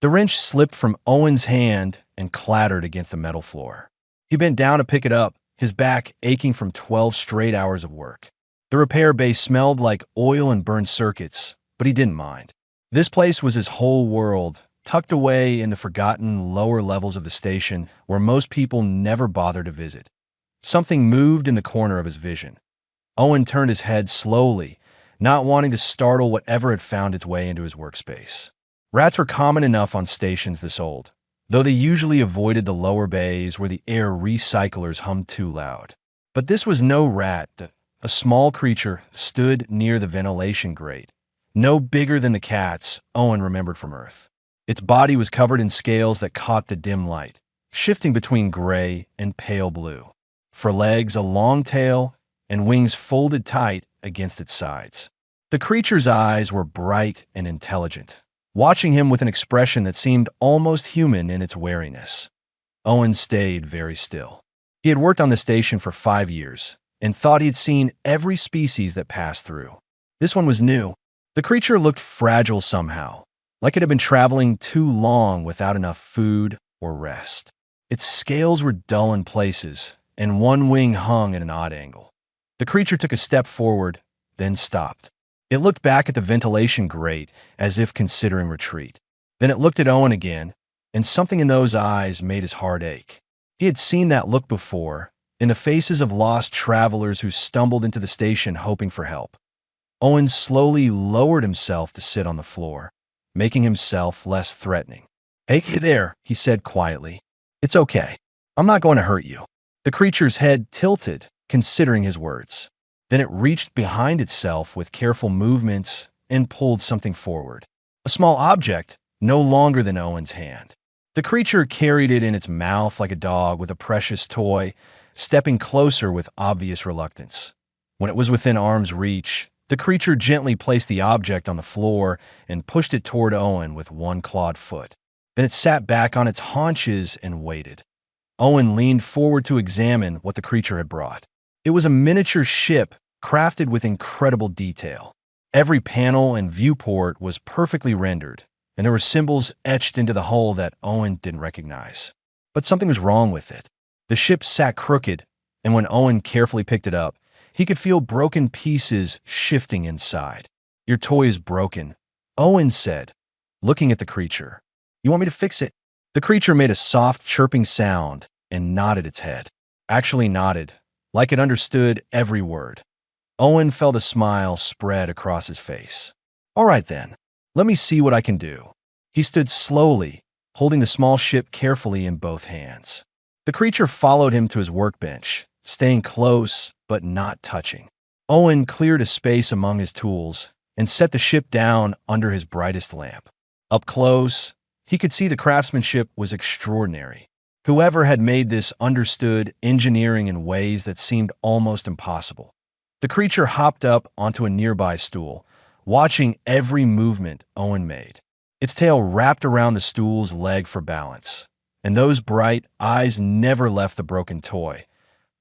The wrench slipped from Owen's hand and clattered against the metal floor. He bent down to pick it up, his back aching from 12 straight hours of work. The repair bay smelled like oil and burned circuits, but he didn't mind. This place was his whole world, tucked away in the forgotten lower levels of the station where most people never bother to visit. Something moved in the corner of his vision. Owen turned his head slowly, not wanting to startle whatever had found its way into his workspace. Rats were common enough on stations this old, though they usually avoided the lower bays where the air recyclers hummed too loud. But this was no rat. A small creature stood near the ventilation grate, no bigger than the cats Owen remembered from Earth. Its body was covered in scales that caught the dim light, shifting between gray and pale blue. For legs, a long tail, and wings folded tight against its sides. The creature's eyes were bright and intelligent, watching him with an expression that seemed almost human in its wariness. Owen stayed very still. He had worked on the station for 5 years and thought he had seen every species that passed through. This one was new. The creature looked fragile somehow, like it had been traveling too long without enough food or rest. Its scales were dull in places, and one wing hung at an odd angle. The creature took a step forward, then stopped. It looked back at the ventilation grate as if considering retreat. Then it looked at Owen again, and something in those eyes made his heart ache. He had seen that look before, in the faces of lost travelers who stumbled into the station hoping for help. Owen slowly lowered himself to sit on the floor, making himself less threatening. "Hey there," he said quietly. "It's okay. I'm not going to hurt you." The creature's head tilted, considering his words. Then it reached behind itself with careful movements and pulled something forward. A small object, no longer than Owen's hand. The creature carried it in its mouth like a dog with a precious toy, stepping closer with obvious reluctance. When it was within arm's reach, the creature gently placed the object on the floor and pushed it toward Owen with one clawed foot. Then it sat back on its haunches and waited. Owen leaned forward to examine what the creature had brought. It was a miniature ship crafted with incredible detail. Every panel and viewport was perfectly rendered, and there were symbols etched into the hull that Owen didn't recognize. But something was wrong with it. The ship sat crooked, and when Owen carefully picked it up, he could feel broken pieces shifting inside. "Your toy is broken," Owen said, looking at the creature. "You want me to fix it?" The creature made a soft chirping sound and nodded its head. Actually nodded, like it understood every word. Owen felt a smile spread across his face. "All right then, let me see what I can do." He stood slowly, holding the small ship carefully in both hands. The creature followed him to his workbench, staying close but not touching. Owen cleared a space among his tools and set the ship down under his brightest lamp. Up close, he could see the craftsmanship was extraordinary. Whoever had made this understood engineering in ways that seemed almost impossible. The creature hopped up onto a nearby stool, watching every movement Owen made. Its tail wrapped around the stool's leg for balance, and those bright eyes never left the broken toy.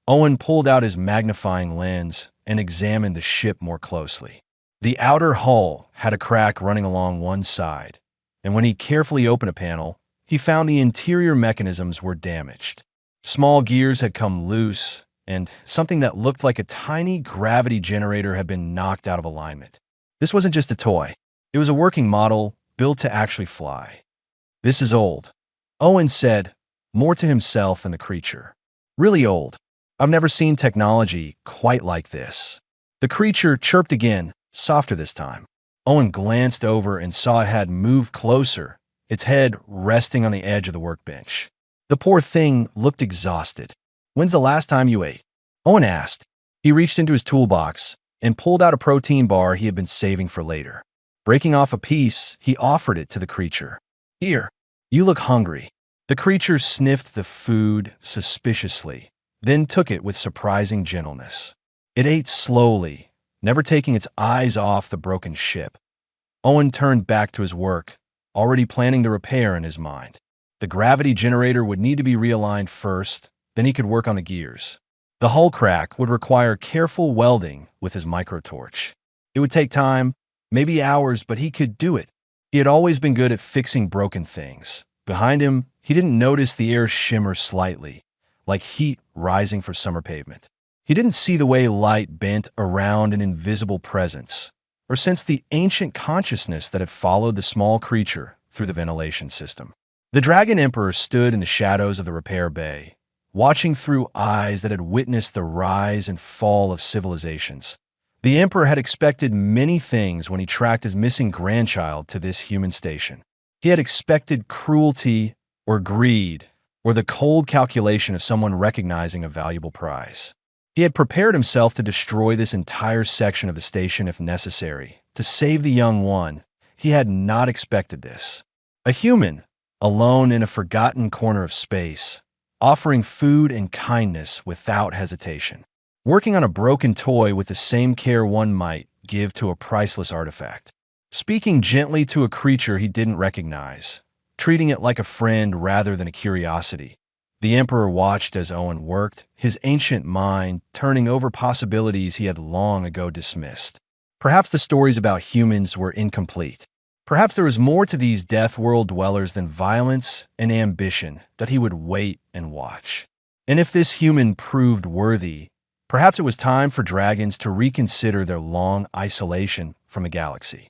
Owen pulled out his magnifying lens and examined the ship more closely. The outer hull had a crack running along one side, and when he carefully opened a panel, he found the interior mechanisms were damaged. Small gears had come loose, and something that looked like a tiny gravity generator had been knocked out of alignment. This wasn't just a toy. It was a working model built to actually fly. "This is old," Owen said, more to himself than the creature. "Really old. I've never seen technology quite like this." The creature chirped again, softer this time. Owen glanced over and saw it had moved closer, its head resting on the edge of the workbench. The poor thing looked exhausted. "When's the last time you ate?" Owen asked. He reached into his toolbox and pulled out a protein bar he had been saving for later. Breaking off a piece, he offered it to the creature. "Here, you look hungry." The creature sniffed the food suspiciously, then took it with surprising gentleness. It ate slowly, never taking its eyes off the broken ship. Owen turned back to his work, already planning the repair in his mind. The gravity generator would need to be realigned first, then he could work on the gears. The hull crack would require careful welding with his microtorch. It would take time, maybe hours, but he could do it. He had always been good at fixing broken things. Behind him, he didn't notice the air shimmer slightly, like heat rising for summer pavement. He didn't see the way light bent around an invisible presence, or sense the ancient consciousness that had followed the small creature through the ventilation system. The Dragon Emperor stood in the shadows of the repair bay, watching through eyes that had witnessed the rise and fall of civilizations. The Emperor had expected many things when he tracked his missing grandchild to this human station. He had expected cruelty or greed or the cold calculation of someone recognizing a valuable prize. He had prepared himself to destroy this entire section of the station if necessary, to save the young one. He had not expected this. A human, alone in a forgotten corner of space, offering food and kindness without hesitation. Working on a broken toy with the same care one might give to a priceless artifact. Speaking gently to a creature he didn't recognize, treating it like a friend rather than a curiosity. The Emperor watched as Owen worked, his ancient mind turning over possibilities he had long ago dismissed. Perhaps the stories about humans were incomplete. Perhaps there was more to these Death World dwellers than violence and ambition that he would wait and watch. And if this human proved worthy, perhaps it was time for dragons to reconsider their long isolation from the galaxy.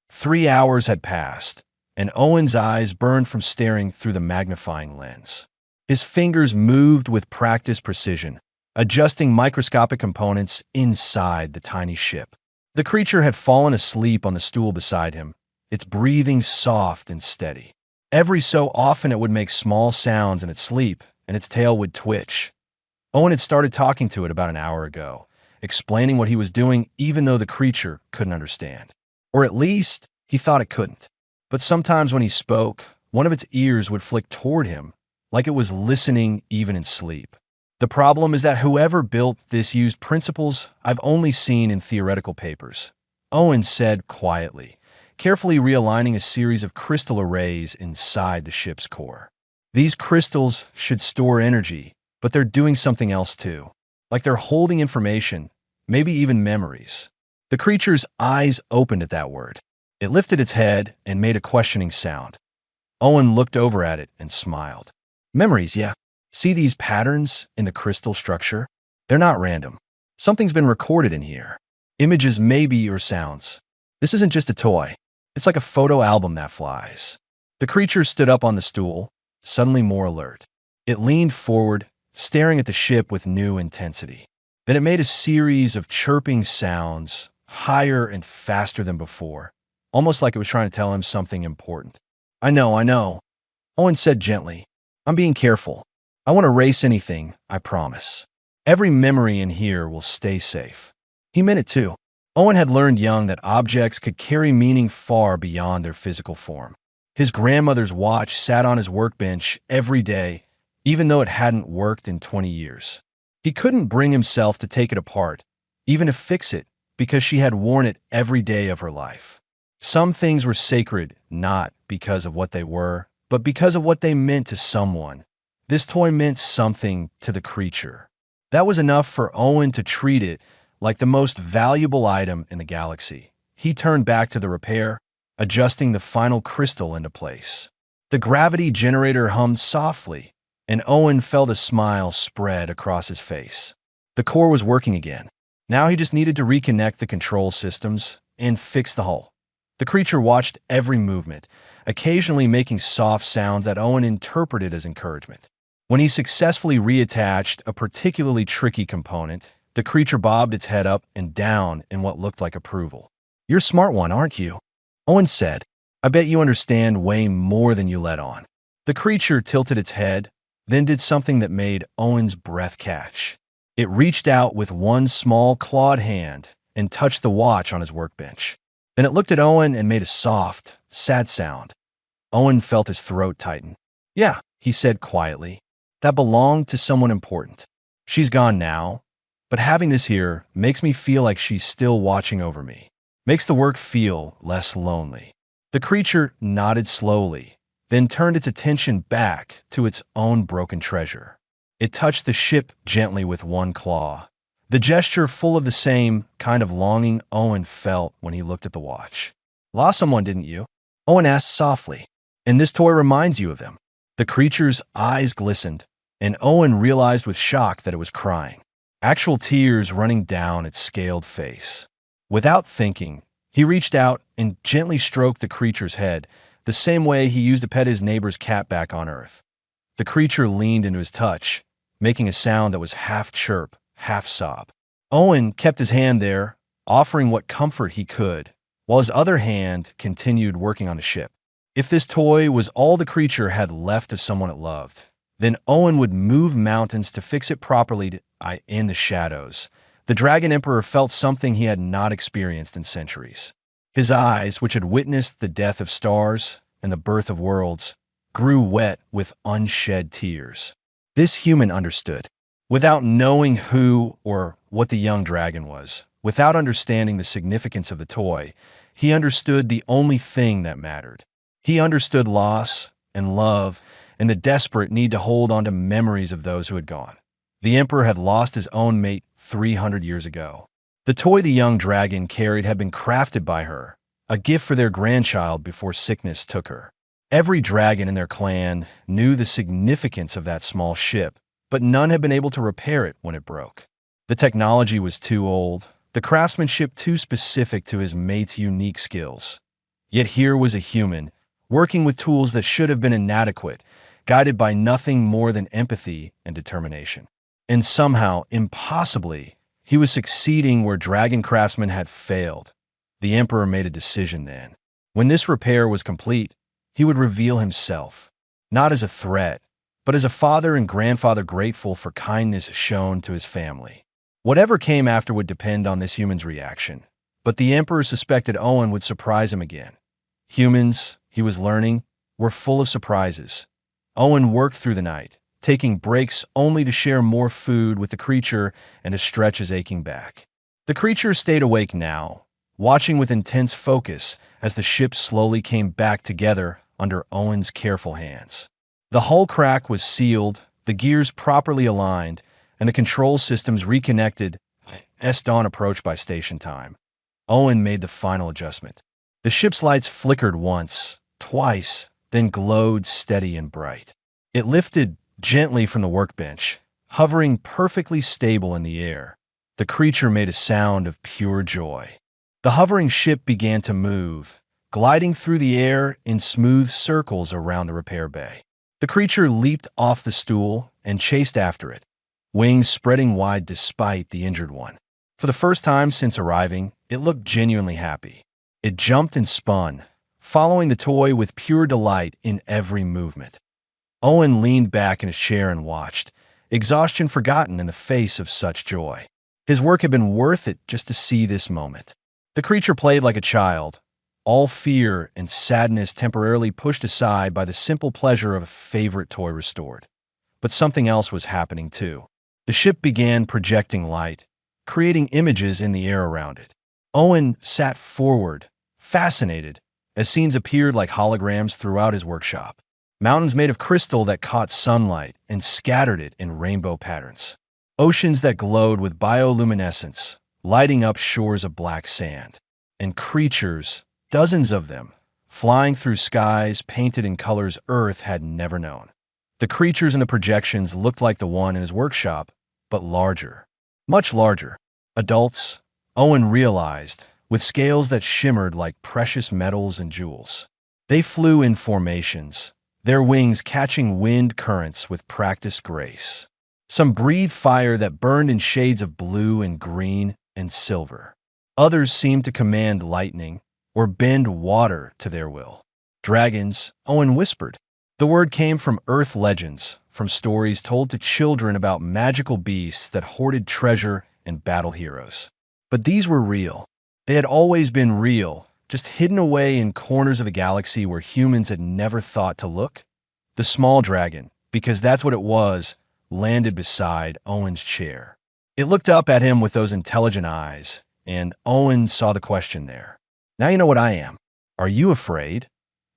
3 hours had passed, and Owen's eyes burned from staring through the magnifying lens. His fingers moved with practiced precision, adjusting microscopic components inside the tiny ship. The creature had fallen asleep on the stool beside him, its breathing soft and steady. Every so often it would make small sounds in its sleep, and its tail would twitch. Owen had started talking to it about an hour ago, explaining what he was doing even though the creature couldn't understand. Or at least, he thought it couldn't. But sometimes when he spoke, one of its ears would flick toward him, like it was listening even in sleep. The problem is that whoever built this used principles I've only seen in theoretical papers, Owen said quietly, carefully realigning a series of crystal arrays inside the ship's core. These crystals should store energy, but they're doing something else too. Like they're holding information, maybe even memories. The creature's eyes opened at that word. It lifted its head and made a questioning sound. Owen looked over at it and smiled. Memories, yeah. See these patterns in the crystal structure? They're not random. Something's been recorded in here. Images maybe or sounds. This isn't just a toy. It's like a photo album that flies. The creature stood up on the stool, suddenly more alert. It leaned forward, staring at the ship with new intensity. Then it made a series of chirping sounds, higher and faster than before, almost like it was trying to tell him something important. I know, Owen said gently. I'm being careful. I won't erase anything, I promise. Every memory in here will stay safe. He meant it too. Owen had learned young that objects could carry meaning far beyond their physical form. His grandmother's watch sat on his workbench every day, even though it hadn't worked in 20 years. He couldn't bring himself to take it apart, even to fix it, because she had worn it every day of her life. Some things were sacred not because of what they were, but because of what they meant to someone. This toy meant something to the creature. That was enough for Owen to treat it like the most valuable item in the galaxy. He turned back to the repair, adjusting the final crystal into place. The gravity generator hummed softly, and Owen felt a smile spread across his face. The core was working again. Now he just needed to reconnect the control systems and fix the hull. The creature watched every movement, occasionally making soft sounds that Owen interpreted as encouragement. When he successfully reattached a particularly tricky component, the creature bobbed its head up and down in what looked like approval. You're a smart one, aren't you? Owen said. I bet you understand way more than you let on. The creature tilted its head, then did something that made Owen's breath catch. It reached out with one small clawed hand and touched the watch on his workbench. Then it looked at Owen and made a soft, sad sound. Owen felt his throat tighten. Yeah, he said quietly. That belonged to someone important. She's gone now, but having this here makes me feel like she's still watching over me. Makes the work feel less lonely. The creature nodded slowly, then turned its attention back to its own broken treasure. It touched the ship gently with one claw, the gesture full of the same kind of longing Owen felt when he looked at the watch. Lost someone, didn't you? Owen asked softly. And this toy reminds you of them. The creature's eyes glistened, and Owen realized with shock that it was crying, actual tears running down its scaled face. Without thinking, he reached out and gently stroked the creature's head, the same way he used to pet his neighbor's cat back on Earth. The creature leaned into his touch, making a sound that was half chirp, half sob. Owen kept his hand there, offering what comfort he could, while his other hand continued working on the ship. If this toy was all the creature had left of someone it loved, then Owen would move mountains to fix it properly in the shadows. The Dragon Emperor felt something he had not experienced in centuries. His eyes, which had witnessed the death of stars and the birth of worlds, grew wet with unshed tears. This human understood. Without knowing who or what the young dragon was, without understanding the significance of the toy, he understood the only thing that mattered. He understood loss and love and the desperate need to hold on to memories of those who had gone. The Emperor had lost his own mate 300 years ago. The toy the young dragon carried had been crafted by her, a gift for their grandchild before sickness took her. Every dragon in their clan knew the significance of that small ship, but none had been able to repair it when it broke. The technology was too old, the craftsmanship too specific to his mate's unique skills. Yet here was a human, working with tools that should have been inadequate, guided by nothing more than empathy and determination. And somehow, impossibly, he was succeeding where dragon craftsmen had failed. The Emperor made a decision then. When this repair was complete, he would reveal himself, not as a threat, but as a father and grandfather grateful for kindness shown to his family. Whatever came after would depend on this human's reaction, but the Emperor suspected Owen would surprise him again. Humans, he was learning, were full of surprises. Owen worked through the night, taking breaks only to share more food with the creature and to stretch his aching back. The creature stayed awake now, watching with intense focus as the ship slowly came back together under Owen's careful hands. The hull crack was sealed, the gears properly aligned, and the control systems reconnected as dawn approached by station time. Owen made the final adjustment. The ship's lights flickered once, twice, then glowed steady and bright. It lifted gently from the workbench, hovering perfectly stable in the air. The creature made a sound of pure joy. The hovering ship began to move, gliding through the air in smooth circles around the repair bay. The creature leaped off the stool and chased after it, wings spreading wide despite the injured one. For the first time since arriving, it looked genuinely happy. It jumped and spun, following the toy with pure delight in every movement. Owen leaned back in his chair and watched, exhaustion forgotten in the face of such joy. His work had been worth it just to see this moment. The creature played like a child, all fear and sadness temporarily pushed aside by the simple pleasure of a favorite toy restored. But something else was happening too. The ship began projecting light, creating images in the air around it. Owen sat forward, fascinated, as scenes appeared like holograms throughout his workshop. Mountains made of crystal that caught sunlight and scattered it in rainbow patterns. Oceans that glowed with bioluminescence, lighting up shores of black sand. And creatures, dozens of them, flying through skies painted in colors Earth had never known. The creatures in the projections looked like the one in his workshop, but larger. Much larger. Adults, Owen realized, with scales that shimmered like precious metals and jewels. They flew in formations, their wings catching wind currents with practiced grace. Some breathed fire that burned in shades of blue and green and silver. Others seemed to command lightning or bend water to their will. Dragons, Owen whispered. The word came from Earth legends, from stories told to children about magical beasts that hoarded treasure and battle heroes. But these were real. They had always been real, just hidden away in corners of the galaxy where humans had never thought to look. The small dragon, because that's what it was, landed beside Owen's chair. It looked up at him with those intelligent eyes, and Owen saw the question there. Now you know what I am. Are you afraid?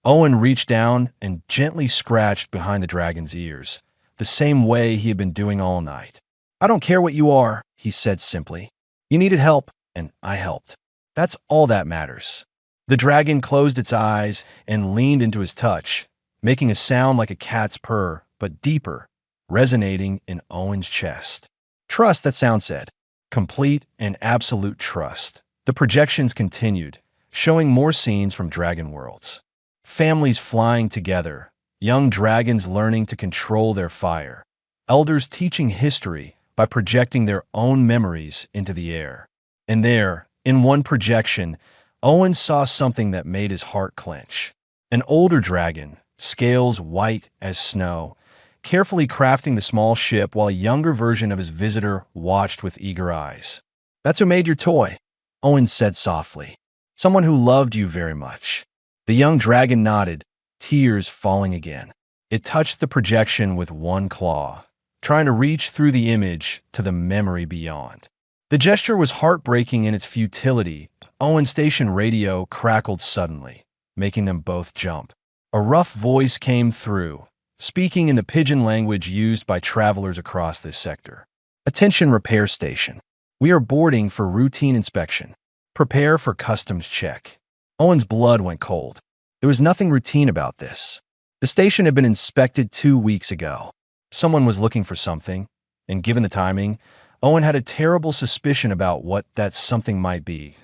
Owen reached down and gently scratched behind the dragon's ears, the same way he had been doing all night. I don't care what you are, he said simply. You needed help, and I helped. That's all that matters. The dragon closed its eyes and leaned into his touch, making a sound like a cat's purr, but deeper, resonating in Owen's chest. Trust, that sound said. Complete and absolute trust. The projections continued, showing more scenes from Dragon Worlds. Families flying together, young dragons learning to control their fire, elders teaching history by projecting their own memories into the air. And there, in one projection, Owen saw something that made his heart clench. An older dragon, scales white as snow, carefully crafting the small ship while a younger version of his visitor watched with eager eyes. "That's who made your toy," Owen said softly. "Someone who loved you very much." The young dragon nodded, tears falling again. It touched the projection with one claw, trying to reach through the image to the memory beyond. The gesture was heartbreaking in its futility. Owen's station radio crackled suddenly, making them both jump. A rough voice came through, speaking in the pidgin language used by travelers across this sector. "Attention repair station. We are boarding for routine inspection. Prepare for customs check." Owen's blood went cold. There was nothing routine about this. The station had been inspected 2 weeks ago. Someone was looking for something, and given the timing, Owen had a terrible suspicion about what that something might be.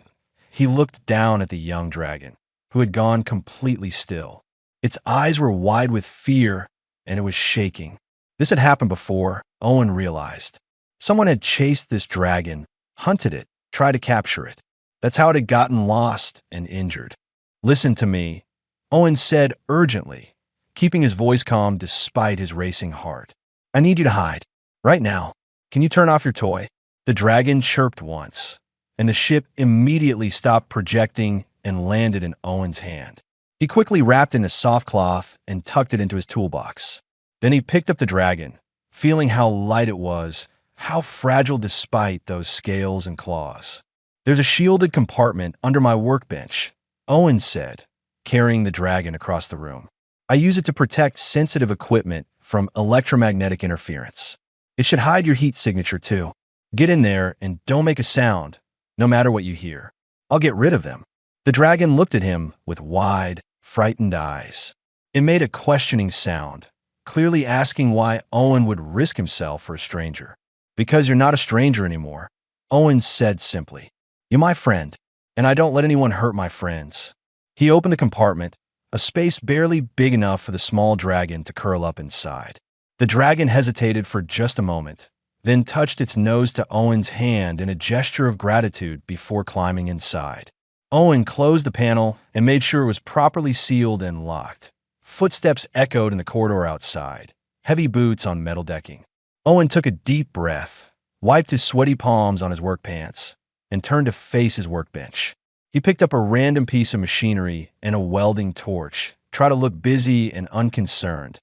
He looked down at the young dragon, who had gone completely still. Its eyes were wide with fear, and it was shaking. This had happened before, Owen realized. Someone had chased this dragon, hunted it, tried to capture it. That's how it had gotten lost and injured. "Listen to me," Owen said urgently, keeping his voice calm despite his racing heart. "I need you to hide. Right now. Can you turn off your toy?" The dragon chirped once, and the ship immediately stopped projecting and landed in Owen's hand. He quickly wrapped it in a soft cloth and tucked it into his toolbox. Then he picked up the dragon, feeling how light it was, how fragile despite those scales and claws. "There's a shielded compartment under my workbench," Owen said, carrying the dragon across the room. "I use it to protect sensitive equipment from electromagnetic interference. It should hide your heat signature too. Get in there and don't make a sound, no matter what you hear. I'll get rid of them." The dragon looked at him with wide, frightened eyes. It made a questioning sound, clearly asking why Owen would risk himself for a stranger. "Because you're not a stranger anymore," Owen said simply. "You're my friend, and I don't let anyone hurt my friends." He opened the compartment, a space barely big enough for the small dragon to curl up inside. The dragon hesitated for just a moment, then touched its nose to Owen's hand in a gesture of gratitude before climbing inside. Owen closed the panel and made sure it was properly sealed and locked. Footsteps echoed in the corridor outside, heavy boots on metal decking. Owen took a deep breath, wiped his sweaty palms on his work pants, and turned to face his workbench. He picked up a random piece of machinery and a welding torch, tried to look busy and unconcerned.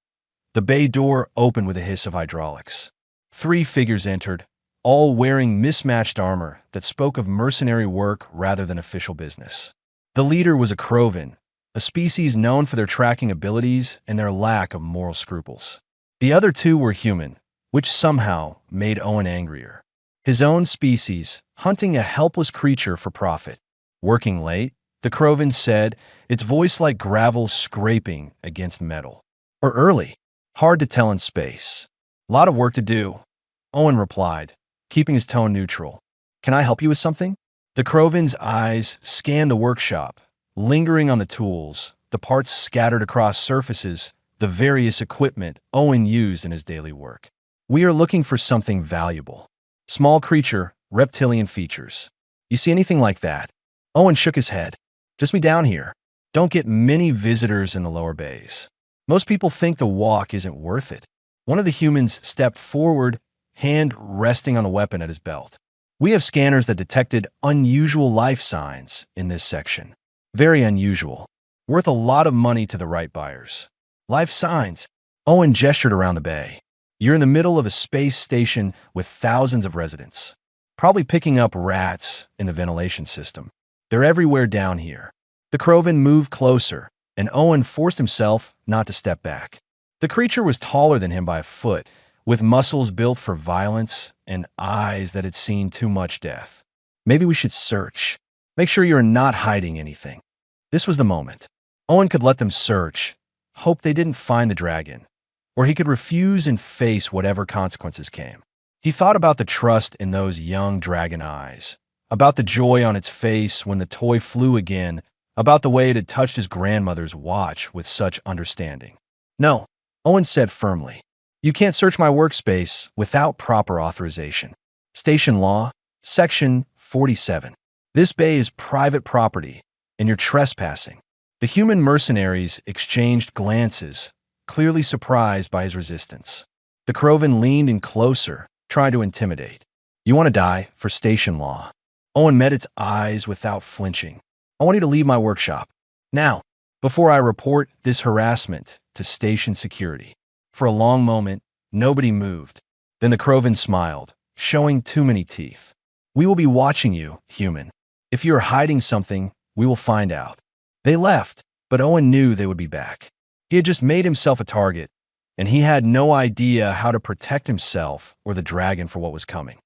The bay door opened with a hiss of hydraulics. 3 figures entered, all wearing mismatched armor that spoke of mercenary work rather than official business. The leader was a Krovan, a species known for their tracking abilities and their lack of moral scruples. The other 2 were human, which somehow made Owen angrier. His own species, hunting a helpless creature for profit. "Working late?" the Krovan said, its voice like gravel scraping against metal. "Or early? Hard to tell in space. Lot of work to do," Owen replied, keeping his tone neutral. "Can I help you with something?" The Krovan's eyes scanned the workshop, lingering on the tools, the parts scattered across surfaces, the various equipment Owen used in his daily work. "We are looking for something valuable. Small creature, reptilian features. You see anything like that?" Owen shook his head. "Just me down here. Don't get many visitors in the lower bays. Most people think the walk isn't worth it." One of the humans stepped forward, hand resting on the weapon at his belt. "We have scanners that detected unusual life signs in this section. Very unusual. Worth a lot of money to the right buyers." "Life signs?" Owen gestured around the bay. "You're in the middle of a space station with thousands of residents. Probably picking up rats in the ventilation system. They're everywhere down here." The Krovan moved closer, and Owen forced himself not to step back. The creature was taller than him by a foot, with muscles built for violence and eyes that had seen too much death. "Maybe we should search. Make sure you're not hiding anything." This was the moment. Owen could let them search, hope they didn't find the dragon, or he could refuse and face whatever consequences came. He thought about the trust in those young dragon eyes, about the joy on its face when the toy flew again, about the way it had touched his grandmother's watch with such understanding. "No," Owen said firmly. "You can't search my workspace without proper authorization. Station Law, Section 47. This bay is private property, and you're trespassing." The human mercenaries exchanged glances, clearly surprised by his resistance. The Krovan leaned in closer, trying to intimidate. "You want to die for station law?" Owen met its eyes without flinching. "I want you to leave my workshop. Now, before I report this harassment to station security." For a long moment, nobody moved. Then the Krovan smiled, showing too many teeth. "We will be watching you, human. If you are hiding something, we will find out." They left, but Owen knew they would be back. He had just made himself a target, and he had no idea how to protect himself or the dragon for what was coming.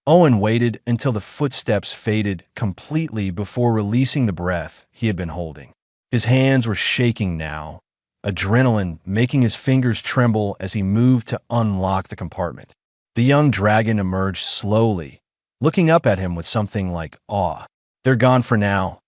Owen waited until the footsteps faded completely before releasing the breath he had been holding. His hands were shaking now, adrenaline making his fingers tremble as he moved to unlock the compartment. The young dragon emerged slowly, looking up at him with something like awe. "They're gone for now,"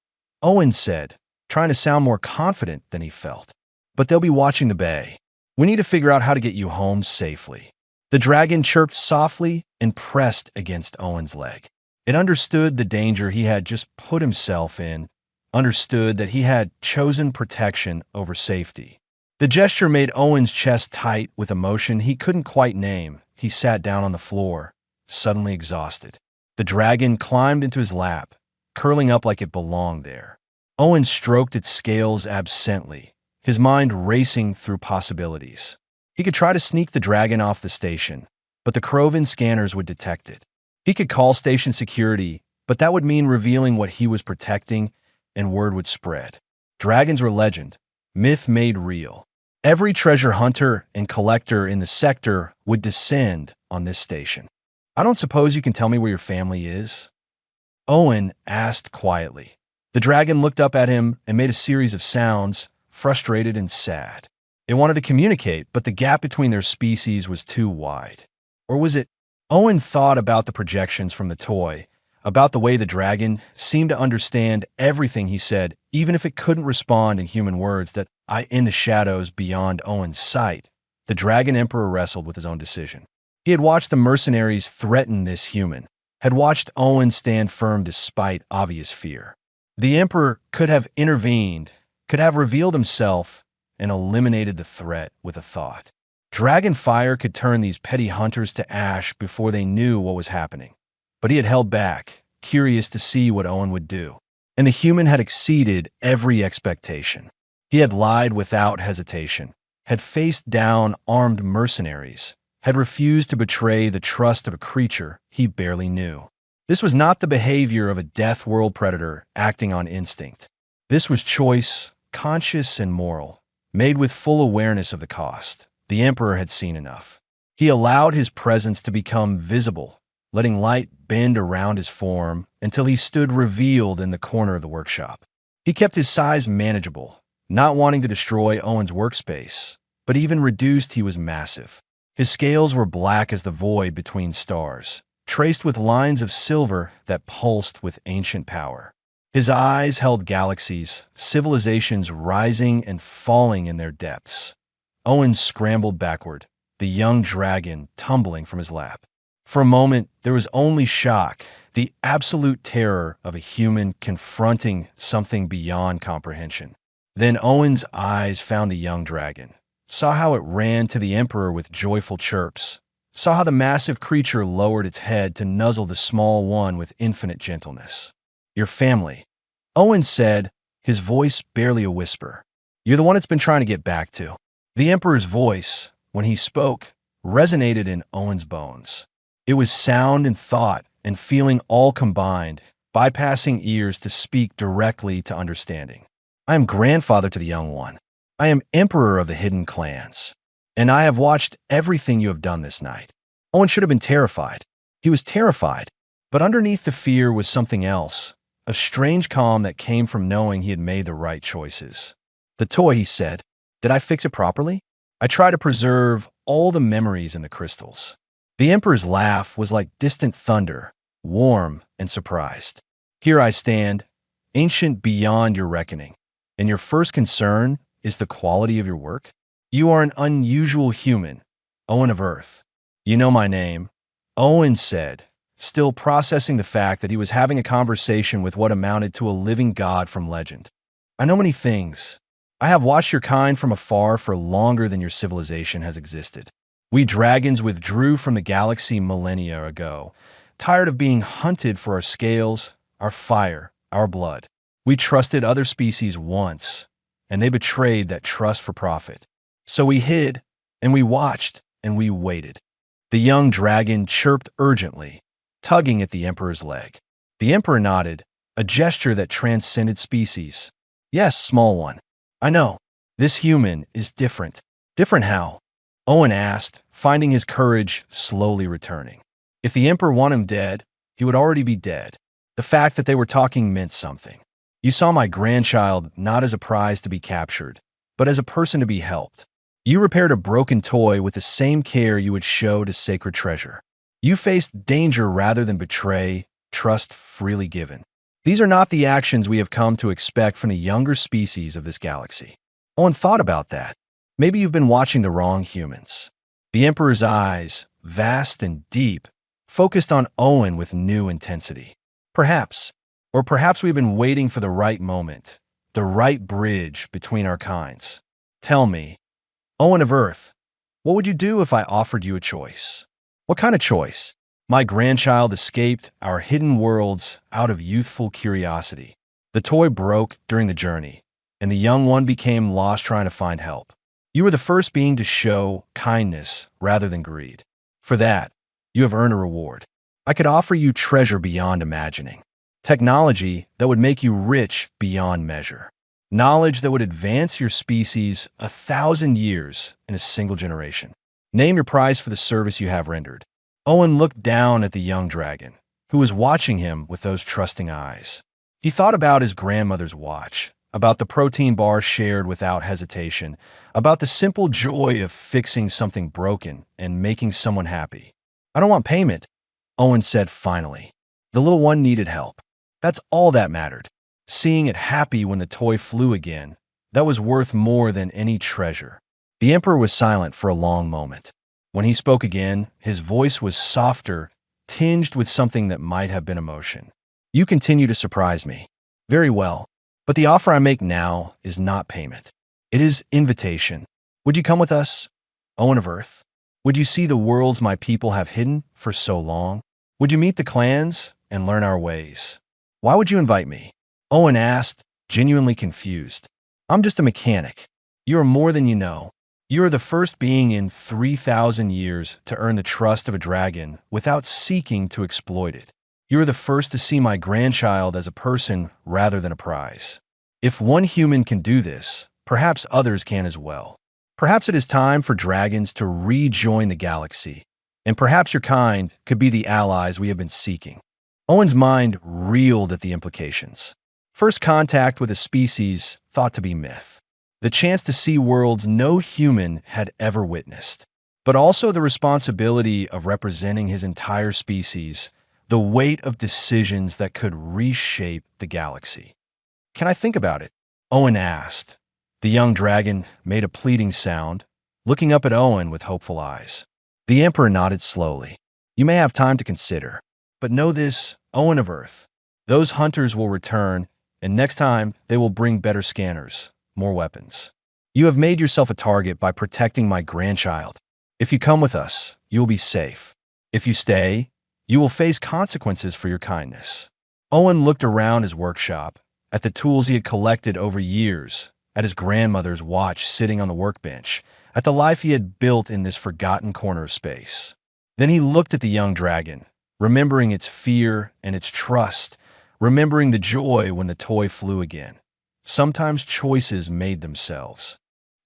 Owen said, trying to sound more confident than he felt. "But they'll be watching the bay. We need to figure out how to get you home safely." The dragon chirped softly and pressed against Owen's leg. It understood the danger he had just put himself in, understood that he had chosen protection over safety. The gesture made Owen's chest tight with emotion he couldn't quite name. He sat down on the floor, suddenly exhausted. The dragon climbed into his lap, curling up like it belonged there. Owen stroked its scales absently, his mind racing through possibilities. He could try to sneak the dragon off the station, but the Krovan scanners would detect it. He could call station security, but that would mean revealing what he was protecting, and word would spread. Dragons were legend, myth made real. Every treasure hunter and collector in the sector would descend on this station. "I don't suppose you can tell me where your family is?" Owen asked quietly. The dragon looked up at him and made a series of sounds, frustrated and sad. It wanted to communicate, but the gap between their species was too wide. Or was it? Owen thought about the projections from the toy, about the way the dragon seemed to understand everything he said, even if it couldn't respond in human words that in the shadows beyond Owen's sight. The Dragon Emperor wrestled with his own decision. He had watched the mercenaries threaten this human, had watched Owen stand firm despite obvious fear. The Emperor could have intervened, could have revealed himself, and eliminated the threat with a thought. Dragon fire could turn these petty hunters to ash before they knew what was happening. But he had held back, curious to see what Owen would do. And the human had exceeded every expectation. He had lied without hesitation, had faced down armed mercenaries, had refused to betray the trust of a creature he barely knew. This was not the behavior of a death world predator acting on instinct. This was choice, conscious and moral, made with full awareness of the cost. The Emperor had seen enough. He allowed his presence to become visible, letting light bend around his form until he stood revealed in the corner of the workshop. He kept his size manageable, not wanting to destroy Owen's workspace, but even reduced he was massive. His scales were black as the void between stars, traced with lines of silver that pulsed with ancient power. His eyes held galaxies, civilizations rising and falling in their depths. Owen scrambled backward, the young dragon tumbling from his lap. For a moment, there was only shock, the absolute terror of a human confronting something beyond comprehension. Then Owen's eyes found the young dragon, saw how it ran to the Emperor with joyful chirps, saw how the massive creature lowered its head to nuzzle the small one with infinite gentleness. "Your family," Owen said, his voice barely a whisper. "You're the one it's been trying to get back to." The Emperor's voice, when he spoke, resonated in Owen's bones. It was sound and thought and feeling all combined, bypassing ears to speak directly to understanding. "I am grandfather to the young one. I am emperor of the hidden clans. And I have watched everything you have done this night." Owen should have been terrified. He was terrified. But underneath the fear was something else, a strange calm that came from knowing he had made the right choices. The toy, he said, did I fix it properly? I try to preserve all the memories in the crystals. The Emperor's laugh was like distant thunder, warm and surprised. Here I stand, ancient beyond your reckoning, and your first concern is the quality of your work? You are an unusual human, Owen of Earth. You know my name, Owen said, still processing the fact that he was having a conversation with what amounted to a living god from legend. I know many things. I have watched your kind from afar for longer than your civilization has existed. We dragons withdrew from the galaxy millennia ago, tired of being hunted for our scales, our fire, our blood. We trusted other species once, and they betrayed that trust for profit. So we hid, and we watched, and we waited. The young dragon chirped urgently, tugging at the Emperor's leg. The Emperor nodded, a gesture that transcended species. Yes, small one. I know. This human is different. Different how? Owen asked, finding his courage slowly returning. If the Emperor wanted him dead, he would already be dead. The fact that they were talking meant something. You saw my grandchild not as a prize to be captured, but as a person to be helped. You repaired a broken toy with the same care you would show to sacred treasure. You faced danger rather than betray trust freely given. These are not the actions we have come to expect from the younger species of this galaxy. Owen thought about that. Maybe you've been watching the wrong humans. The Emperor's eyes, vast and deep, focused on Owen with new intensity. Perhaps, or perhaps we've been waiting for the right moment, the right bridge between our kinds. Tell me, Owen of Earth, what would you do if I offered you a choice? What kind of choice? My grandchild escaped our hidden worlds out of youthful curiosity. The toy broke during the journey, and the young one became lost trying to find help. You were the first being to show kindness rather than greed. For that, you have earned a reward. I could offer you treasure beyond imagining. Technology that would make you rich beyond measure. Knowledge that would advance your species 1,000 years in a single generation. Name your price for the service you have rendered. Owen looked down at the young dragon, who was watching him with those trusting eyes. He thought about his grandmother's watch, about the protein bar shared without hesitation, about the simple joy of fixing something broken and making someone happy. I don't want payment, Owen said finally. The little one needed help. That's all that mattered. Seeing it happy when the toy flew again, that was worth more than any treasure. The Emperor was silent for a long moment. When he spoke again, his voice was softer, tinged with something that might have been emotion. You continue to surprise me. Very well. But the offer I make now is not payment. It is invitation. Would you come with us, Owen of Earth? Would you see the worlds my people have hidden for so long? Would you meet the clans and learn our ways? Why would you invite me? Owen asked, genuinely confused. I'm just a mechanic. You are more than you know. You are the first being in 3,000 years to earn the trust of a dragon without seeking to exploit it. You are the first to see my grandchild as a person rather than a prize. If one human can do this, perhaps others can as well. Perhaps it is time for dragons to rejoin the galaxy, and perhaps your kind could be the allies we have been seeking. Owen's mind reeled at the implications. First contact with a species thought to be myth. The chance to see worlds no human had ever witnessed. But also the responsibility of representing his entire species, the weight of decisions that could reshape the galaxy. Can I think about it? Owen asked. The young dragon made a pleading sound, looking up at Owen with hopeful eyes. The Emperor nodded slowly. You may have time to consider. But know this, Owen of Earth. Those hunters will return, and next time they will bring better scanners, more weapons. You have made yourself a target by protecting my grandchild. If you come with us, you will be safe. If you stay, you will face consequences for your kindness. Owen looked around his workshop, at the tools he had collected over years, at his grandmother's watch sitting on the workbench, at the life he had built in this forgotten corner of space. Then he looked at the young dragon, remembering its fear and its trust, remembering the joy when the toy flew again. Sometimes choices made themselves.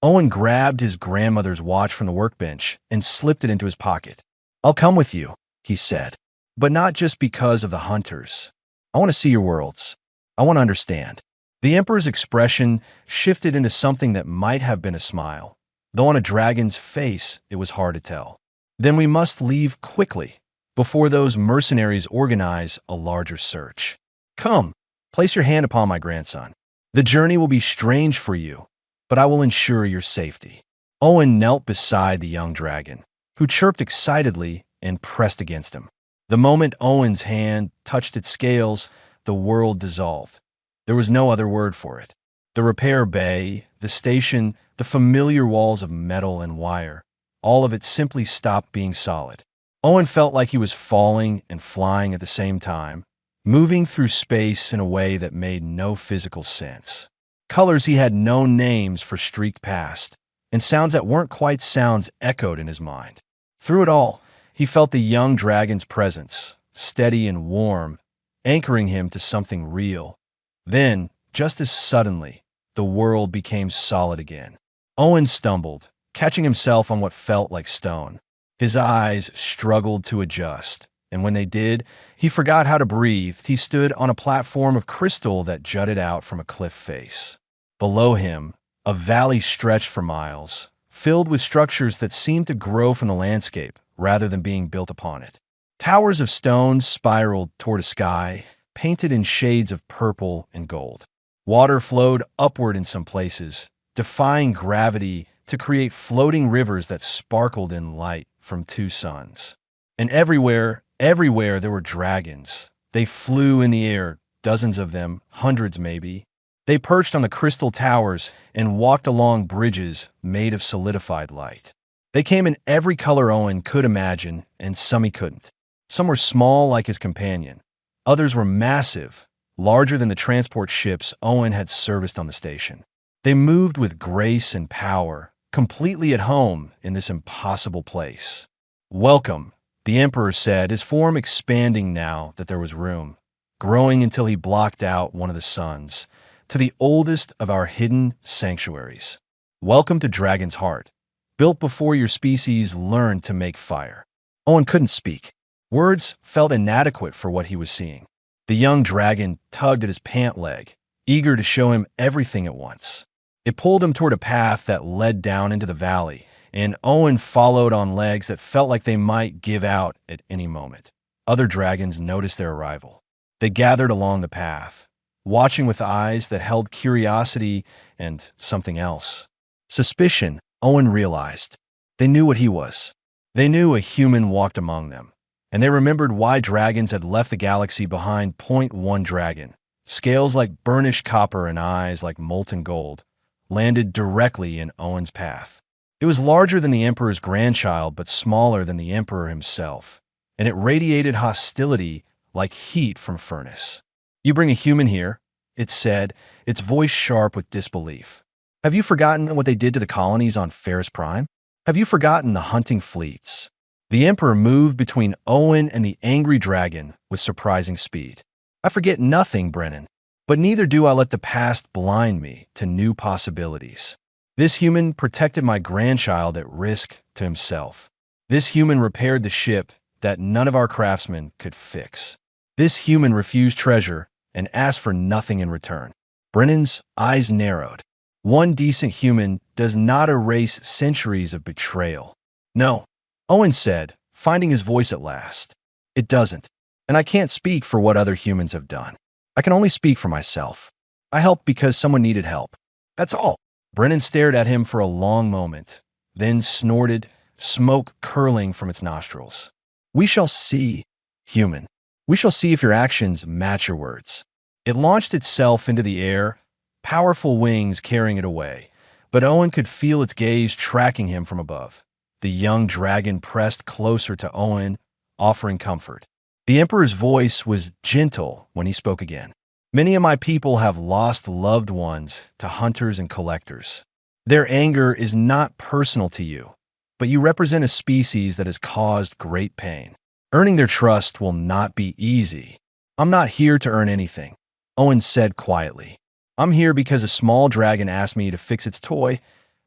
Owen grabbed his grandmother's watch from the workbench and slipped it into his pocket. I'll come with you, he said. But not just because of the hunters. I want to see your worlds. I want to understand. The Emperor's expression shifted into something that might have been a smile, though on a dragon's face it was hard to tell. Then we must leave quickly, before those mercenaries organize a larger search. Come, place your hand upon my grandson. The journey will be strange for you, but I will ensure your safety. Owen knelt beside the young dragon, who chirped excitedly and pressed against him. The moment Owen's hand touched its scales, the world dissolved. There was no other word for it. The repair bay, the station, the familiar walls of metal and wire, all of it simply stopped being solid. Owen felt like he was falling and flying at the same time, moving through space in a way that made no physical sense. Colors he had no names for streaked past, and sounds that weren't quite sounds echoed in his mind. Through it all, he felt the young dragon's presence, steady and warm, anchoring him to something real. Then, just as suddenly, the world became solid again. Owen stumbled, catching himself on what felt like stone. His eyes struggled to adjust, and when they did, he forgot how to breathe. He stood on a platform of crystal that jutted out from a cliff face. Below him, a valley stretched for miles, filled with structures that seemed to grow from the landscape rather than being built upon it. Towers of stone spiraled toward a sky, painted in shades of purple and gold. Water flowed upward in some places, defying gravity to create floating rivers that sparkled in light from two suns. And everywhere there were dragons. They flew in the air, dozens of them, hundreds maybe. They perched on the crystal towers and walked along bridges made of solidified light. They came in every color Owen could imagine, and some he couldn't. Some were small like his companion. Others were massive, larger than the transport ships Owen had serviced on the station. They moved with grace and power, completely at home in this impossible place. "Welcome," the Emperor said, his form expanding now that there was room, growing until he blocked out one of the suns, "to the oldest of our hidden sanctuaries. Welcome to Dragon's Heart, built before your species learned to make fire." Owen couldn't speak. Words felt inadequate for what he was seeing. The young dragon tugged at his pant leg, eager to show him everything at once. It pulled him toward a path that led down into the valley, and Owen followed on legs that felt like they might give out at any moment. Other dragons noticed their arrival. They gathered along the path, watching with eyes that held curiosity and something else. Suspicion, Owen realized. They knew what he was. They knew a human walked among them, and they remembered why dragons had left the galaxy behind. Point one dragon, scales like burnished copper and eyes like molten gold, landed directly in Owen's path. It was larger than the Emperor's grandchild, but smaller than the Emperor himself, and it radiated hostility like heat from a furnace. "You bring a human here," it said, its voice sharp with disbelief. "Have you forgotten what they did to the colonies on Ferris Prime? Have you forgotten the hunting fleets?" The Emperor moved between Owen and the angry dragon with surprising speed. "I forget nothing, Brennan, but neither do I let the past blind me to new possibilities. This human protected my grandchild at risk to himself. This human repaired the ship that none of our craftsmen could fix. This human refused treasure and asked for nothing in return." Brennan's eyes narrowed. One decent human does not erase centuries of betrayal. "No," Owen said, finding his voice at last. "It doesn't, and I can't speak for what other humans have done. I can only speak for myself. I helped because someone needed help. That's all." Brennan stared at him for a long moment, then snorted, smoke curling from its nostrils. "We shall see, human. We shall see if your actions match your words." It launched itself into the air, powerful wings carrying it away, but Owen could feel its gaze tracking him from above. The young dragon pressed closer to Owen, offering comfort. The Emperor's voice was gentle when he spoke again. "Many of my people have lost loved ones to hunters and collectors. Their anger is not personal to you, but you represent a species that has caused great pain. Earning their trust will not be easy. I'm not here to earn anything," Owen said quietly. "I'm here because a small dragon asked me to fix its toy,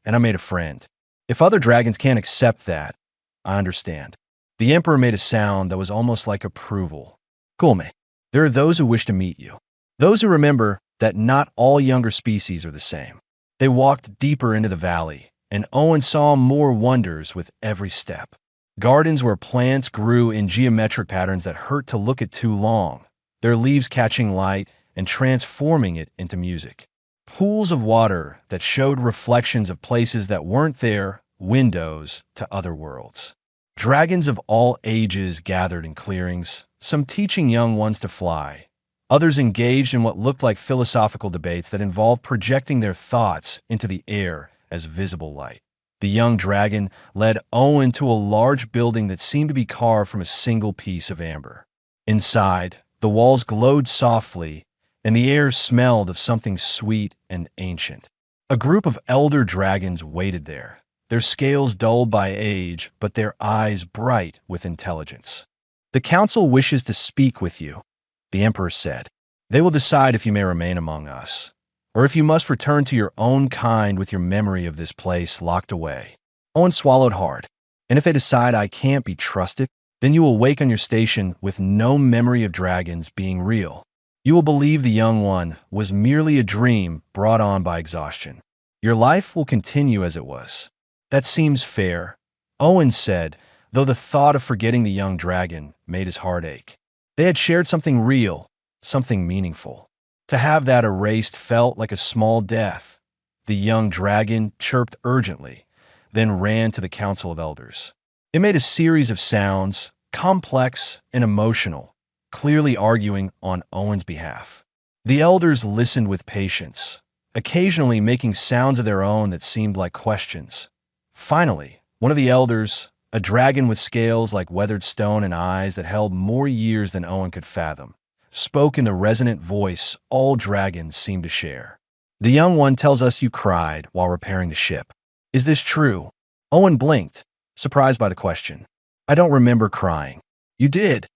and I made a friend. If other dragons can't accept that, I understand." The Emperor made a sound that was almost like approval. "Kulme, there are those who wish to meet you. Those who remember that not all younger species are the same. They walked deeper into the valley, and Owen saw more wonders with every step. Gardens where plants grew in geometric patterns that hurt to look at too long, their leaves catching light and transforming it into music. Pools of water that showed reflections of places that weren't there, windows to other worlds. Dragons of all ages gathered in clearings, some teaching young ones to fly, others engaged in what looked like philosophical debates that involved projecting their thoughts into the air as visible light. The young dragon led Owen to a large building that seemed to be carved from a single piece of amber. Inside, the walls glowed softly, and the air smelled of something sweet and ancient. A group of elder dragons waited there, their scales dulled by age, but their eyes bright with intelligence. "The council wishes to speak with you," the emperor said. "They will decide if you may remain among us, or if you must return to your own kind with your memory of this place locked away." Owen swallowed hard. "And if they decide I can't be trusted, then you will wake on your station with no memory of dragons being real. You will believe the young one was merely a dream brought on by exhaustion. Your life will continue as it was." "That seems fair," Owen said, though the thought of forgetting the young dragon made his heart ache. They had shared something real, something meaningful. To have that erased felt like a small death. The young dragon chirped urgently, then ran to the Council of Elders. It made a series of sounds, complex and emotional, clearly arguing on Owen's behalf. The elders listened with patience, occasionally making sounds of their own that seemed like questions. Finally, one of the elders, a dragon with scales like weathered stone and eyes that held more years than Owen could fathom, spoke in the resonant voice all dragons seem to share. "The young one tells us you cried while repairing the ship. Is this true?" Owen blinked, surprised by the question. "I don't remember crying." "You did,"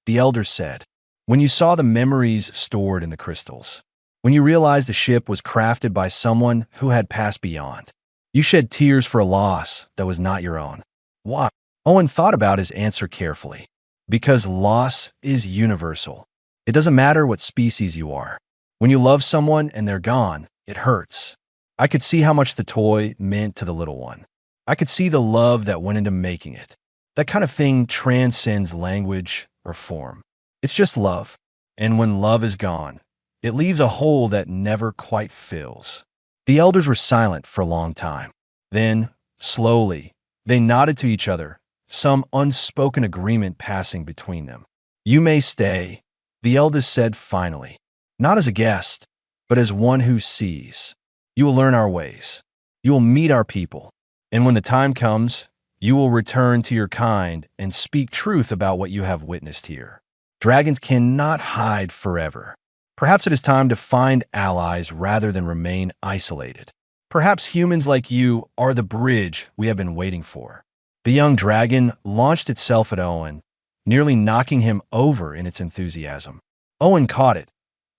the elder said, "when you saw the memories stored in the crystals. When you realized the ship was crafted by someone who had passed beyond. You shed tears for a loss that was not your own." "Why?" Owen thought about his answer carefully. "Because loss is universal. It doesn't matter what species you are. When you love someone and they're gone, it hurts. I could see how much the toy meant to the little one. I could see the love that went into making it. That kind of thing transcends language or form. It's just love. And when love is gone, it leaves a hole that never quite fills." The elders were silent for a long time. Then, slowly, they nodded to each other, some unspoken agreement passing between them. "You may stay," the eldest said finally. "Not as a guest, but as one who sees. You will learn our ways. You will meet our people. And when the time comes, you will return to your kind and speak truth about what you have witnessed here. Dragons cannot hide forever. Perhaps it is time to find allies rather than remain isolated. Perhaps humans like you are the bridge we have been waiting for." The young dragon launched itself at Owen, nearly knocking him over in its enthusiasm. Owen caught it,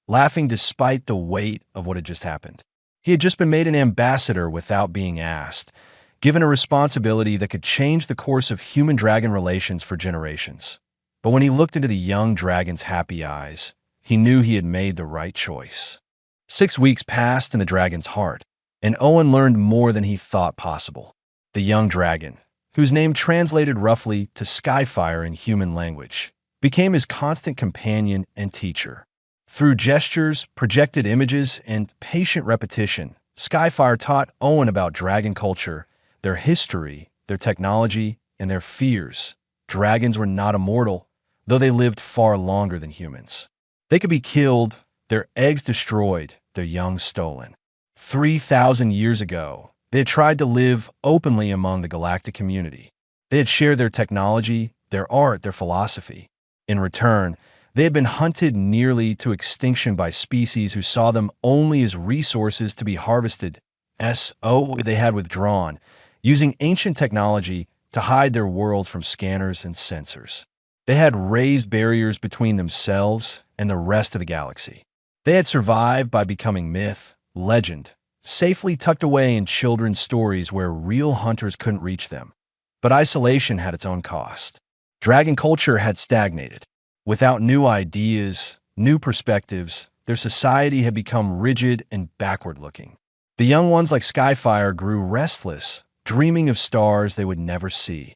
laughing despite the weight of what had just happened. He had just been made an ambassador without being asked, given a responsibility that could change the course of human-dragon relations for generations. But when he looked into the young dragon's happy eyes, he knew he had made the right choice. 6 weeks passed in the dragon's heart, and Owen learned more than he thought possible. The young dragon, whose name translated roughly to Skyfire in human language, became his constant companion and teacher. Through gestures, projected images, and patient repetition, Skyfire taught Owen about dragon culture, their history, their technology, and their fears. Dragons were not immortal, though they lived far longer than humans. They could be killed, their eggs destroyed, their young stolen. 3,000 years ago, they had tried to live openly among the galactic community. They had shared their technology, their art, their philosophy. In return, they had been hunted nearly to extinction by species who saw them only as resources to be harvested. They had withdrawn, using ancient technology to hide their world from scanners and sensors. They had raised barriers between themselves and the rest of the galaxy. They had survived by becoming myth, legend, safely tucked away in children's stories where real hunters couldn't reach them. But isolation had its own cost. Dragon culture had stagnated. Without new ideas, new perspectives, their society had become rigid and backward-looking. The young ones like Skyfire grew restless, dreaming of stars they would never see.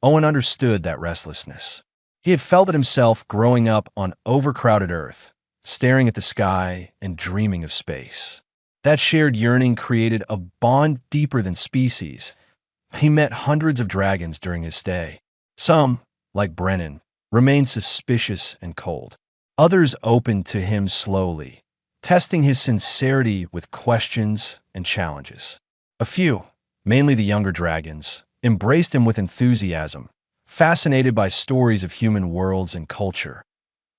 Owen understood that restlessness. He had felt it himself growing up on overcrowded Earth, staring at the sky and dreaming of space. That shared yearning created a bond deeper than species. He met hundreds of dragons during his stay. Some, like Brennan, remained suspicious and cold. Others opened to him slowly, testing his sincerity with questions and challenges. A few, mainly the younger dragons, embraced him with enthusiasm, fascinated by stories of human worlds and culture.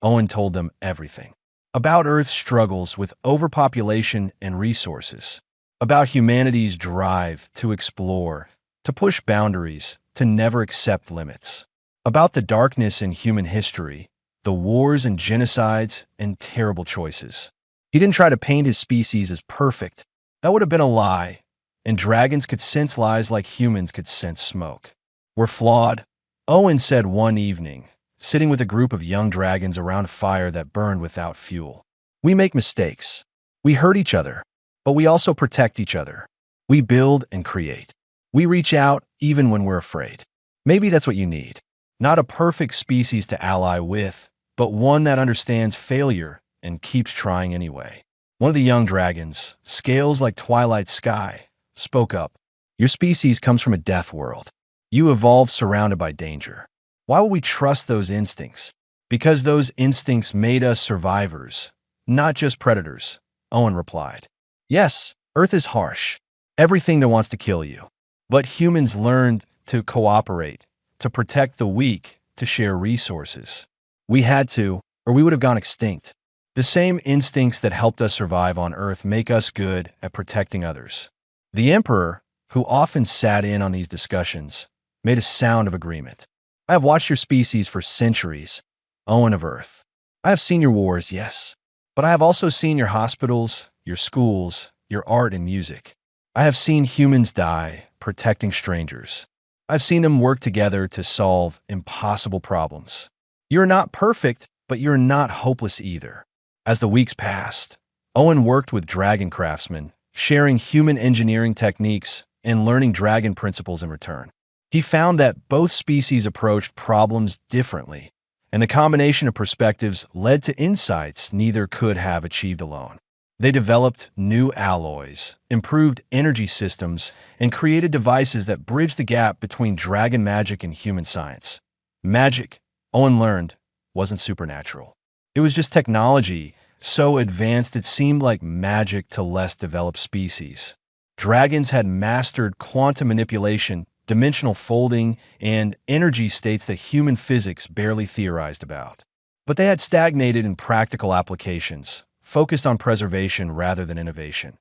Owen told them everything. About Earth's struggles with overpopulation and resources. About humanity's drive to explore, to push boundaries, to never accept limits. About the darkness in human history, the wars and genocides and terrible choices. He didn't try to paint his species as perfect. That would have been a lie, and dragons could sense lies like humans could sense smoke. We're flawed, Owen said one evening, sitting with a group of young dragons around a fire that burned without fuel. We make mistakes. We hurt each other, but we also protect each other. We build and create. We reach out even when we're afraid. Maybe that's what you need. Not a perfect species to ally with, but one that understands failure and keeps trying anyway. One of the young dragons, scales like twilight sky, spoke up. Your species comes from a death world. You evolved surrounded by danger. Why would we trust those instincts? Because those instincts made us survivors, not just predators, Owen replied. Yes, Earth is harsh. Everything that wants to kill you. But humans learned to cooperate, to protect the weak, to share resources. We had to, or we would have gone extinct. The same instincts that helped us survive on Earth make us good at protecting others. The Emperor, who often sat in on these discussions, made a sound of agreement. I have watched your species for centuries, Owen of Earth. I have seen your wars, yes, but I have also seen your hospitals, your schools, your art and music. I have seen humans die protecting strangers. I've seen them work together to solve impossible problems. You're not perfect, but you're not hopeless either. As the weeks passed, Owen worked with dragon craftsmen, sharing human engineering techniques and learning dragon principles in return. He found that both species approached problems differently, and the combination of perspectives led to insights neither could have achieved alone. They developed new alloys, improved energy systems, and created devices that bridged the gap between dragon magic and human science. Magic, Owen learned, wasn't supernatural. It was just technology so advanced it seemed like magic to less developed species. Dragons had mastered quantum manipulation, dimensional folding, and energy states that human physics barely theorized about. But they had stagnated in practical applications, focused on preservation rather than innovation.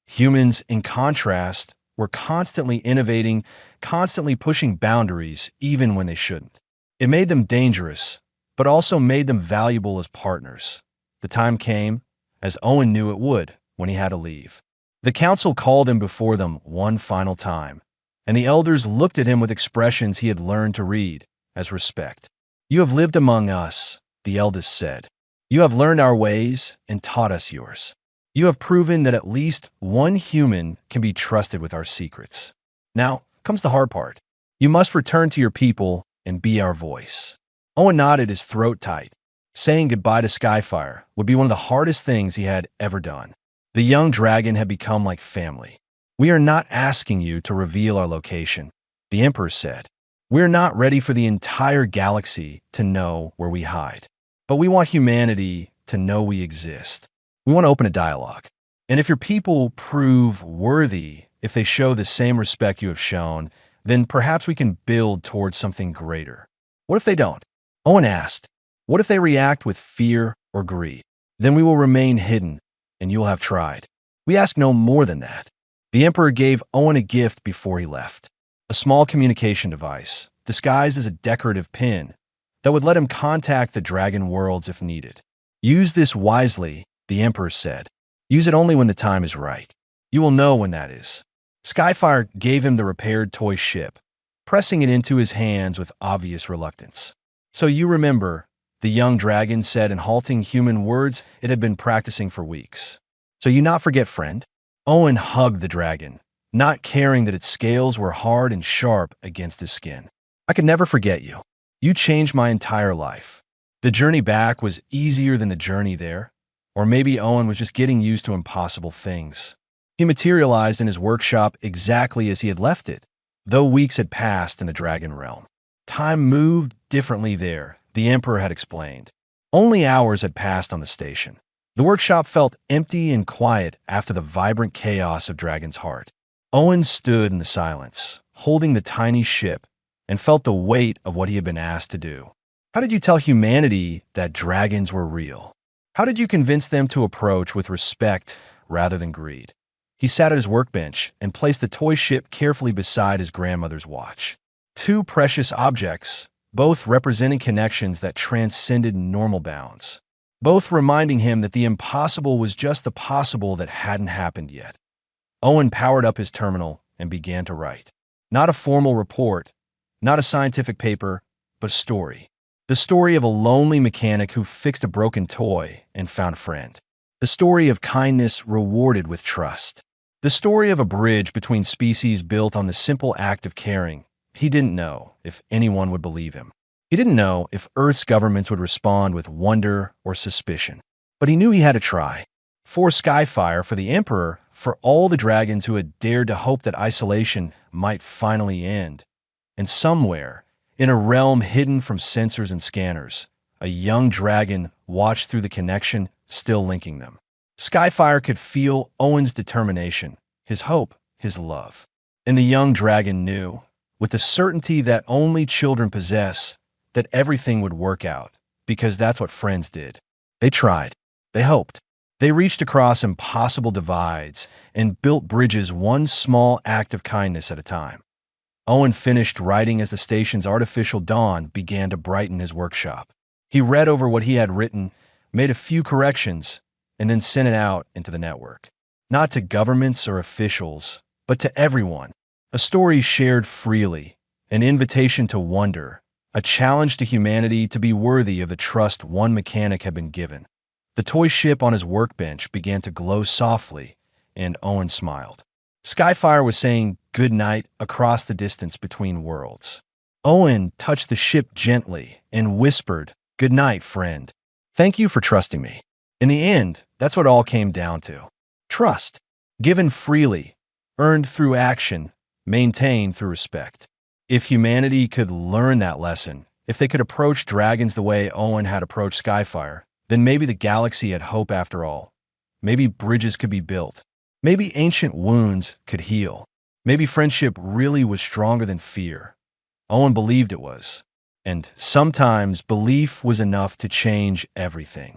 Humans, in contrast, were constantly innovating, constantly pushing boundaries, even when they shouldn't. It made them dangerous, but also made them valuable as partners. The time came, as Owen knew it would, when he had to leave. The council called him before them one final time, and the elders looked at him with expressions he had learned to read, as respect. You have lived among us, the eldest said. You have learned our ways and taught us yours. You have proven that at least one human can be trusted with our secrets. Now comes the hard part. You must return to your people and be our voice. Owen nodded, his throat tight. Saying goodbye to Skyfire would be one of the hardest things he had ever done. The young dragon had become like family. We are not asking you to reveal our location, the Emperor said. We are not ready for the entire galaxy to know where we hide. But we want humanity to know we exist. We want to open a dialogue. And if your people prove worthy, if they show the same respect you have shown, then perhaps we can build towards something greater. What if they don't? Owen asked. What if they react with fear or greed? Then we will remain hidden, and you will have tried. We ask no more than that. The Emperor gave Owen a gift before he left. A small communication device, disguised as a decorative pin, that would let him contact the dragon worlds if needed. Use this wisely, the Emperor said. Use it only when the time is right. You will know when that is. Skyfire gave him the repaired toy ship, pressing it into his hands with obvious reluctance. So you remember, the young dragon said in halting human words it had been practicing for weeks. So you not forget, friend? Owen hugged the dragon, not caring that its scales were hard and sharp against his skin. I could never forget you. You changed my entire life. The journey back was easier than the journey there, or maybe Owen was just getting used to impossible things. He materialized in his workshop exactly as he had left it, though weeks had passed in the dragon realm. Time moved differently there, the Emperor had explained. Only hours had passed on the station. The workshop felt empty and quiet after the vibrant chaos of Dragon's Heart. Owen stood in the silence, holding the tiny ship, and felt the weight of what he had been asked to do. How did you tell humanity that dragons were real? How did you convince them to approach with respect rather than greed? He sat at his workbench and placed the toy ship carefully beside his grandmother's watch. Two precious objects, both representing connections that transcended normal bounds, both reminding him that the impossible was just the possible that hadn't happened yet. Owen powered up his terminal and began to write. Not a formal report, not a scientific paper, but a story. The story of a lonely mechanic who fixed a broken toy and found a friend. The story of kindness rewarded with trust. The story of a bridge between species built on the simple act of caring. He didn't know if anyone would believe him. He didn't know if Earth's governments would respond with wonder or suspicion. But he knew he had to try. For Skyfire, for the Emperor, for all the dragons who had dared to hope that isolation might finally end. And somewhere, in a realm hidden from sensors and scanners, a young dragon watched through the connection, still linking them. Skyfire could feel Owen's determination, his hope, his love. And the young dragon knew, with the certainty that only children possess, that everything would work out, because that's what friends did. They tried. They hoped. They reached across impossible divides and built bridges one small act of kindness at a time. Owen finished writing as the station's artificial dawn began to brighten his workshop. He read over what he had written, made a few corrections, and then sent it out into the network. Not to governments or officials, but to everyone. A story shared freely, an invitation to wonder, a challenge to humanity to be worthy of the trust one mechanic had been given. The toy ship on his workbench began to glow softly, and Owen smiled. Skyfire was saying good night across the distance between worlds. Owen touched the ship gently and whispered, "Good night, friend. Thank you for trusting me." In the end, that's what all came down to. Trust, given freely, earned through action, maintained through respect. If humanity could learn that lesson, if they could approach dragons the way Owen had approached Skyfire, then maybe the galaxy had hope after all. Maybe bridges could be built. Maybe ancient wounds could heal. Maybe friendship really was stronger than fear. Owen believed it was. And sometimes belief was enough to change everything.